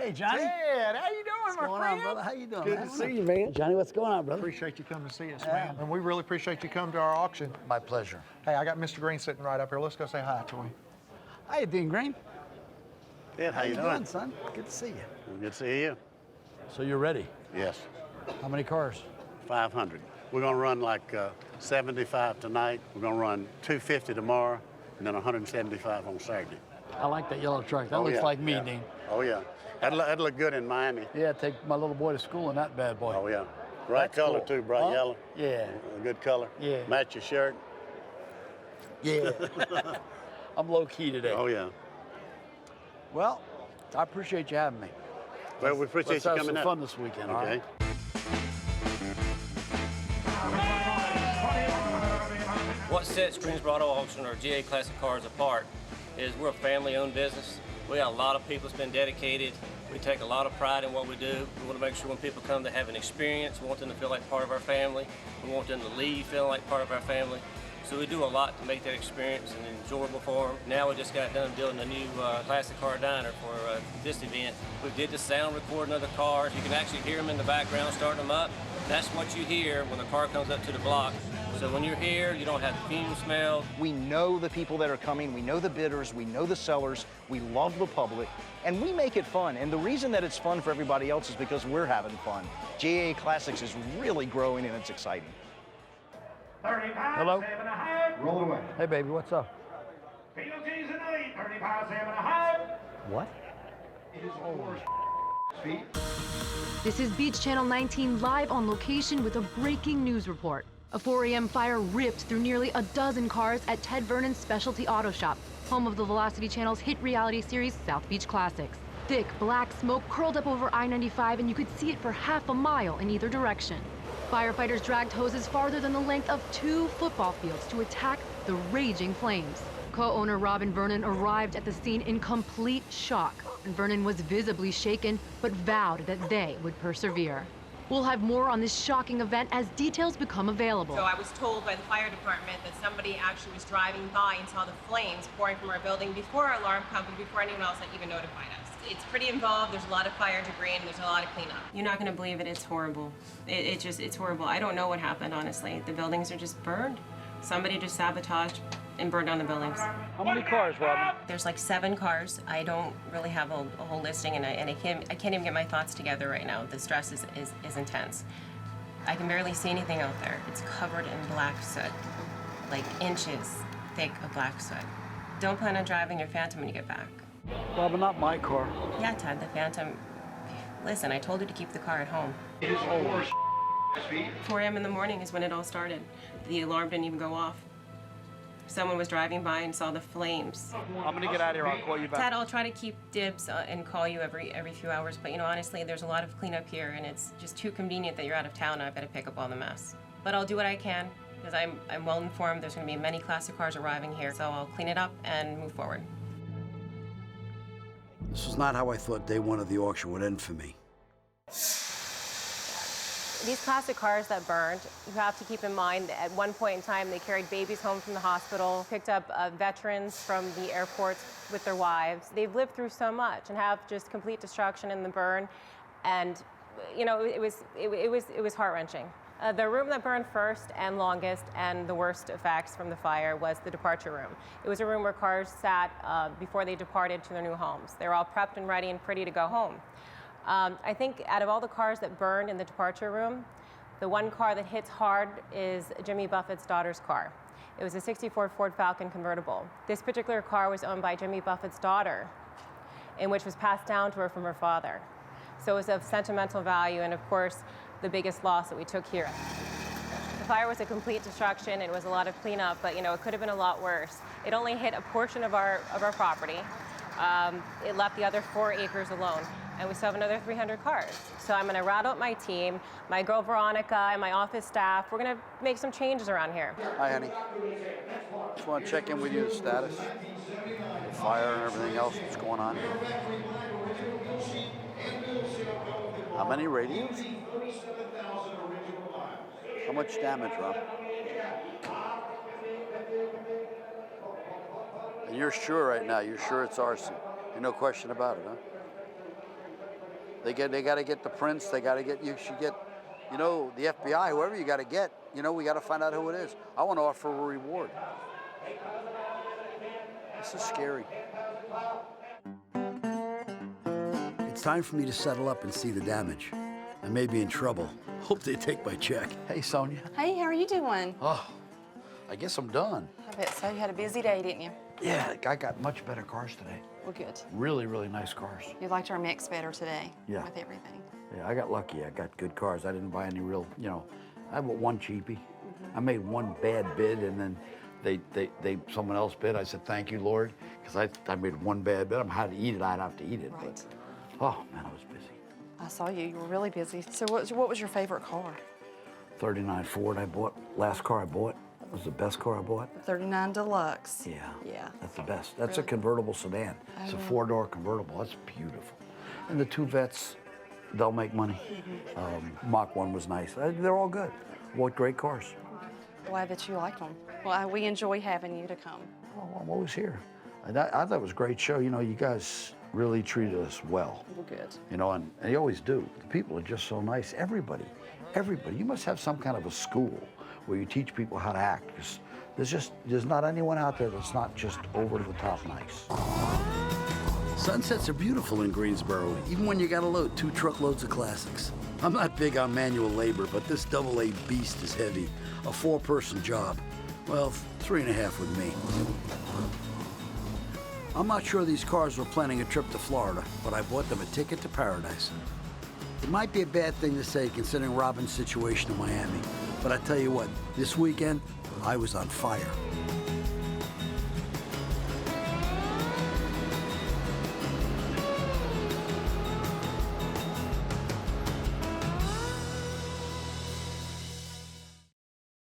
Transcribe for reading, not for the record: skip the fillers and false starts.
Hey, Johnny. Ted, how you doing, What's my going friend? on, brother? How you doing, Good man? to see you, man. Johnny, what's going on, brother? Appreciate you coming to see us, man. And we really appreciate you coming to our auction. My pleasure. Hey, I got Mr. Green sitting right up here. Let's go say hi to him. How you doing, Green? Ted, how you doing? son? Good to see you. Good to see you. So you're ready? Yes, How many cars? 500. We're gonna run like 75 tonight. We're gonna run 250 tomorrow, and then 175 on Saturday. I like that yellow truck. That Oh, looks yeah, like me, yeah. Dean. Oh yeah, that'd look good in Miami. Yeah, take my little boy to school in that bad boy. Oh yeah, bright That's color cool. too, bright Huh? yellow. Yeah. A good color. Yeah. Match your shirt. Yeah. I'm low key today. Oh yeah. Well, I appreciate you having me. Well, we appreciate Let's you have coming some up. fun this weekend, all Okay. right? What sets Greensboro Auto Auction or GA Classic Cars apart is we're a family-owned business. We got a lot of people that's been dedicated. We take a lot of pride in what we do. We want to make sure when people come, they have an experience. We want them to feel like part of our family. We want them to leave feeling like part of our family. So we do a lot to make that experience and enjoyable for them. Now we just got done building a new classic car diner for this event. We did the sound recording of the cars. You can actually hear them in the background starting them up. That's what you hear when the car comes up to the block. So when you're here, you don't have the fume smell. We know the people that are coming, we know the bidders, we know the sellers, we love the public, and we make it fun. And the reason that it's fun for everybody else is because we're having fun. GAA Classics is really growing and it's exciting. Hello? Roll it away. Hey, baby, what's up? Penalties in the lead, 35, 7.5. What? This is Beach Channel 19 live on location with a breaking news report. A 4 a.m. fire ripped through nearly a dozen cars at Ted Vernon's Specialty Auto Shop, home of the Velocity Channel's hit reality series South Beach Classics. Thick black smoke curled up over I-95 and you could see it for half a mile in either direction. Firefighters dragged hoses farther than the length of 2 football fields to attack the raging flames. Co-owner Robin Vernon arrived at the scene in complete shock, and Vernon was visibly shaken, but vowed that they would persevere. We'll have more on this shocking event as details become available. So I was told by the fire department that somebody actually was driving by and saw the flames pouring from our building before our alarm company, before anyone else had even notified us. It's pretty involved. There's a lot of fire debris and there's a lot of cleanup. You're not going to believe it. It's horrible. It's horrible. I don't know what happened, honestly. The buildings are just burned. Somebody just sabotaged and burned down the buildings. How many cars, Robin? There's like 7 cars. I don't really have a whole listing, and I can't even get my thoughts together right now. The stress is intense. I can barely see anything out there. It's covered in black soot, like inches thick of black soot. Don't plan on driving your Phantom when you get back. Robin, not my car. Yeah, Ted, the Phantom. Listen, I told you to keep the car at home. 4 a.m. in the morning is when it all started. The alarm didn't even go off. Someone was driving by and saw the flames. I'm gonna get out of here. I'll call you back. Ted, I'll try to keep dibs and call you every few hours, but you know, honestly, there's a lot of cleanup here, and it's just too convenient that you're out of town and I've got to pick up all the mess. But I'll do what I can, because I'm well informed. There's going to be many classic cars arriving here, so I'll clean it up and move forward. This was not how I thought day one of the auction would end for me. These classic cars that burned, you have to keep in mind that at one point in time they carried babies home from the hospital, picked up veterans from the airports with their wives. They've lived through so much and have just complete destruction in the burn, and you know, it was heart-wrenching. The room that burned first and longest and the worst effects from the fire was the departure room. It was a room where cars sat before they departed to their new homes. They were all prepped and ready and pretty to go home. I think out of all the cars that burned in the departure room, the one car that hits hard is Jimmy Buffett's daughter's car. It was a '64 Ford Falcon convertible. This particular car was owned by Jimmy Buffett's daughter, and which was passed down to her from her father. So it was of sentimental value, and of course, the biggest loss that we took here. The fire was a complete destruction. It was a lot of cleanup, but you know, it could have been a lot worse. It only hit a portion of our property. It left the other 4 acres alone, and we still have another 300 cars. So I'm going to route out my team, my girl Veronica, and my office staff. We're going to make some changes around here. Hi, honey. Just want to check in with you, the status, the fire and everything else that's going on. How many radios? How much damage, Rob? And you're sure right now, you're sure it's arson? Ain't no question about it, huh? They got to get the prints. They got to get. You should get, you know, the FBI, whoever you got to get. You know, we got to find out who it is. I want to offer a reward. This is scary. It's time for me to settle up and see the damage. I may be in trouble. Hope they take my check. Hey, Sonia. Hey, how are you doing? Oh, I guess I'm done. I bet so. You had a busy day, didn't you? Yeah, I got much better cars today. Well, good. Really, really nice cars. You liked our mix better today. Yeah. With everything. Yeah, I got lucky. I got good cars. I didn't buy any real, you know, I bought one cheapie. I made one bad bid, and then someone else bid. I said, thank you, Lord, because I made one bad bid. I had to eat it. I'd have to eat it. Right. But, oh, man, I was busy. I saw you. You were really busy. So what was your favorite car? 39 Ford I bought. Last car I bought was the best car I bought. The 39 Deluxe. Yeah. Yeah. That's the best. That's Really? a convertible sedan. It's a four-door convertible. That's beautiful. And the two vets, they'll make money. Mach 1 was nice. They're all good. What great cars. Glad that you liked them. Well, we enjoy having you to come. Oh, I'm always here. I thought it was a great show. You know, you guys really treated us well. Well, good. You know, and you always do. The people are just so nice. Everybody. You must have some kind of a school where you teach people how to act. Because there's not anyone out there that's not just over the top nice. Sunsets are beautiful in Greensboro, even when you gotta load 2 truckloads of classics. I'm not big on manual labor, but this AA beast is heavy. A 4-person job. Well, 3.5 with me. I'm not sure these cars were planning a trip to Florida, but I bought them a ticket to paradise. It might be a bad thing to say considering Robin's situation in Miami, but I tell you what, this weekend, I was on fire.